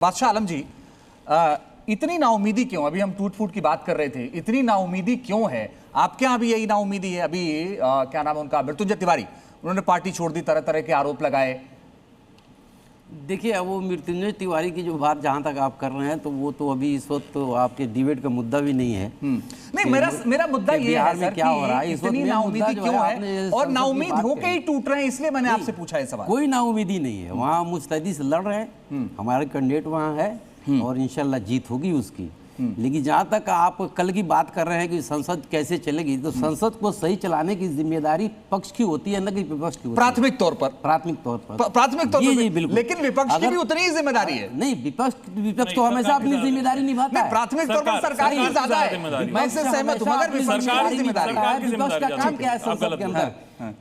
बादशाह आलम जी, इतनी नाउमीदी क्यों? अभी हम टूट फूट की बात कर रहे थे, इतनी नाउमीदी क्यों है? आपके यहाँ भी यही नाउमीदी है? अभी क्या नाम है उनका, मृत्युंजय तिवारी, उन्होंने पार्टी छोड़ दी, तरह तरह के आरोप लगाए। देखिए, अब वो मृत्युंजय तिवारी की जो बात जहाँ तक आप कर रहे हैं तो वो तो अभी इस वक्त तो आपके डिबेट का मुद्दा भी नहीं है। नहीं, मेरा मुद्दा ये है सर, क्या हो रहा है, इतनी नाउमीदी क्यों है और नाउमीद होके ही टूट रहे हैं, इसलिए मैंने आपसे पूछा है सवाल। कोई नाउमीदी नहीं है, वहाँ मुस्तैदी से लड़ रहे हैं, हमारे कैंडिडेट वहाँ है और इंशाल्लाह जीत होगी उसकी। लेकिन जहाँ तक आप कल की बात कर रहे हैं कि संसद कैसे चलेगी, तो संसद को सही चलाने की जिम्मेदारी पक्ष की होती है, न कि विपक्ष की होती है। प्राथमिक तौर पर बिल्कुल। लेकिन विपक्ष की भी उतनी ही जिम्मेदारी है। नहीं, विपक्ष तो हमेशा अपनी जिम्मेदारी निभाता है। प्राथमिक तौर पर सरकार की ज्यादा है, मैं इससे सहमत हूं, मगर विपक्ष की जिम्मेदारी है। विपक्ष का काम क्या है संसद के अंदर,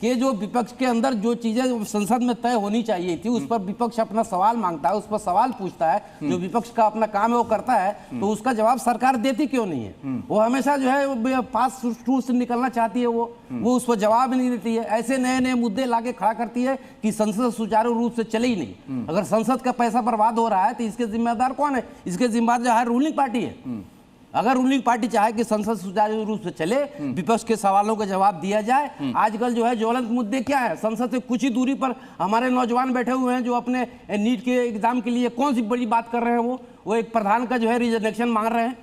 कि जो विपक्ष के अंदर जो चीजें संसद में तय होनी चाहिए थी उस पर विपक्ष अपना सवाल मांगता है, उस पर सवाल पूछता है, जो विपक्ष का अपना काम है वो करता है, तो उसका जवाब सरकार देती क्यों नहीं है? वो हमेशा जो है पास टूर से निकलना चाहती है, वो उस पर जवाब नहीं देती है। ऐसे नए नए मुद्दे लाके खड़ा करती है कि संसद सुचारू रूप से चले ही नहीं। अगर संसद का पैसा बर्बाद हो रहा है तो इसके जिम्मेदार कौन है? इसके जिम्मेदार जो है रूलिंग पार्टी है। अगर रूलिंग पार्टी चाहे कि संसद सुचारू रूप से चले, विपक्ष के सवालों का जवाब दिया जाए। आजकल जो है ज्वलंत मुद्दे क्या है? संसद से कुछ ही दूरी पर हमारे नौजवान बैठे हुए हैं जो अपने नीट के एग्जाम के लिए कौन सी बड़ी बात कर रहे हैं, वो एक प्रधान का जो है रिजर्वेशन मांग रहे हैं।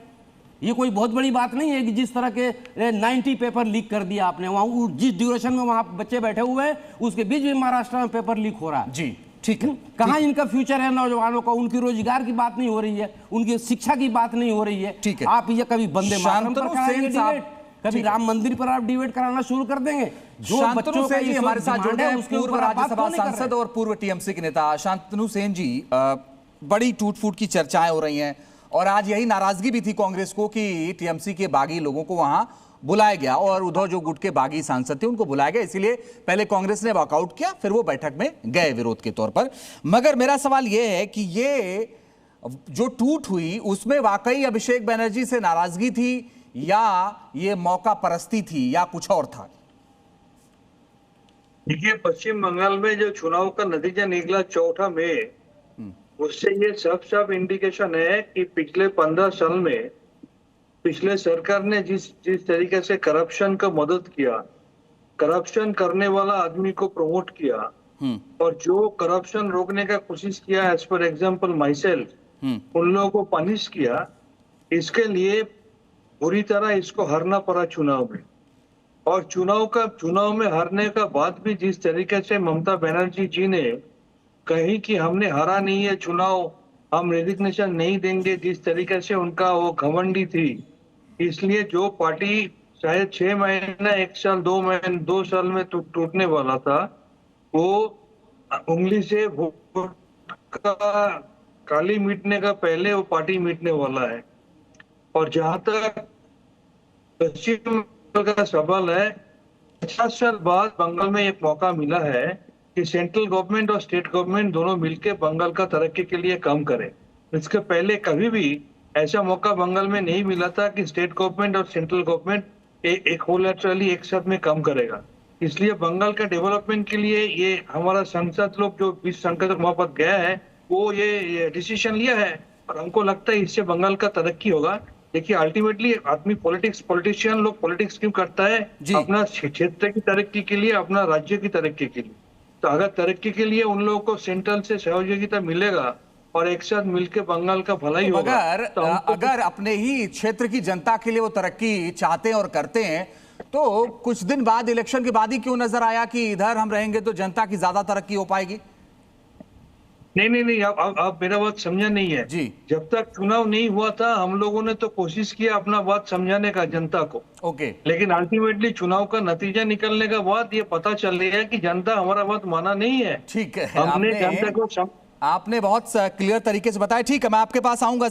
ये कोई बहुत बड़ी बात नहीं है कि जिस तरह के 90 पेपर लीक कर दिया आपने, वहाँ जिस ड्यूरेशन में वहाँ बच्चे बैठे हुए हैं उसके बीच भी महाराष्ट्र में पेपर लीक हो रहा है। जी ठीक है, कहाँ इनका फ्यूचर है नौजवानों का? उनकी रोजगार की बात नहीं हो रही है, उनकी शिक्षा की बात नहीं हो रही है। ठीक है, आप ये कभी वंदे मातरम पर कराएंगे डिबेट, कभी राम मंदिर पर आप डिबेट कराना शुरू कर देंगे। जो बच्चों का हमारे साथ जुड़े हैं पूर्व राज्यसभा सांसद और पूर्व टीएमसी के नेता शांतनु सेन जी। बड़ी टूट फूट की चर्चाएं हो रही हैं और आज यही नाराजगी भी थी कांग्रेस को कि टीएमसी के बागी लोगों को वहां बुलाया गया और उद्धव जो गुट के बागी सांसद थे उनको बुलाया गया, इसलिए पहले कांग्रेस ने वॉकआउट किया, फिर वो बैठक में गए विरोध के तौर पर। मगर मेरा सवाल यह है कि ये जो टूट हुई उसमें वाकई अभिषेक बनर्जी से नाराजगी थी या ये मौका परस्ती थी या कुछ और था? देखिए, पश्चिम बंगाल में जो चुनाव का नतीजा निकला 4 मई, उससे ये साफ इंडिकेशन है कि पिछले 15 साल में पिछले सरकार ने जिस तरीके से करप्शन का मदद किया, करप्शन करने वाला आदमी को प्रमोट किया और जो करप्शन रोकने का कोशिश किया, as per example my self, उन लोगों को पनिश किया, इसके लिए बुरी तरह इसको हारना पड़ा चुनाव में। और चुनाव में हारने का बाद भी जिस तरीके से ममता बनर्जी जी ने कही कि हमने हारा नहीं है चुनाव, हम रेजिग्नेशन नहीं देंगे, जिस तरीके से उनका वो घमंडी थी, इसलिए जो पार्टी शायद 6 महीना, 1 साल, 2 साल में टूटने वाला था, वो उंगली से वोट का काली मिटने का पहले वो पार्टी मिटने वाला है। और जहां तक पश्चिम बंगाल का सवाल है, 50 साल बाद बंगाल में एक मौका मिला है कि सेंट्रल गवर्नमेंट और स्टेट गवर्नमेंट दोनों मिलकर बंगाल का तरक्की के लिए काम करें। इसके पहले कभी भी ऐसा मौका बंगाल में नहीं मिला था कि स्टेट गवर्नमेंट और सेंट्रल गवर्नमेंट एक होलैटरली एक साथ में काम करेगा। इसलिए बंगाल का डेवलपमेंट के लिए ये हमारा सांसद लोग जो विश्व संकट मोहब्बत गया है, वो ये डिसीजन लिया है और हमको लगता है इससे बंगाल का तरक्की होगा। देखिए, अल्टीमेटली आदमी पॉलिटिशियन लोग पॉलिटिक्स क्यों करता है? अपना क्षेत्र की तरक्की के लिए, अपना राज्य की तरक्की के लिए। तो अगर तरक्की के लिए उन लोगों को सेंट्रल से सहयोगिता मिलेगा और एक साथ मिलकर बंगाल का भलाई होगा। अगर अपने ही क्षेत्र की जनता के लिए वो तरक्की चाहते हैं और करते हैं, तो कुछ दिन बाद, इलेक्शन के बाद ही क्यों नजर आया कि इधर हम रहेंगे तो जनता की ज्यादा तरक्की हो पाएगी? नहीं, आप मेरा बात समझा नहीं है जी। जब तक चुनाव नहीं हुआ था हम लोगों ने तो कोशिश किया अपना बात समझाने का जनता को। ओके, लेकिन अल्टीमेटली चुनाव का नतीजा निकलने के बाद ये पता चल रहा है कि जनता हमारा बात माना नहीं है। ठीक है, हमने जनता को आपने बहुत क्लियर तरीके से बताया। ठीक है, मैं आपके पास आऊंगा।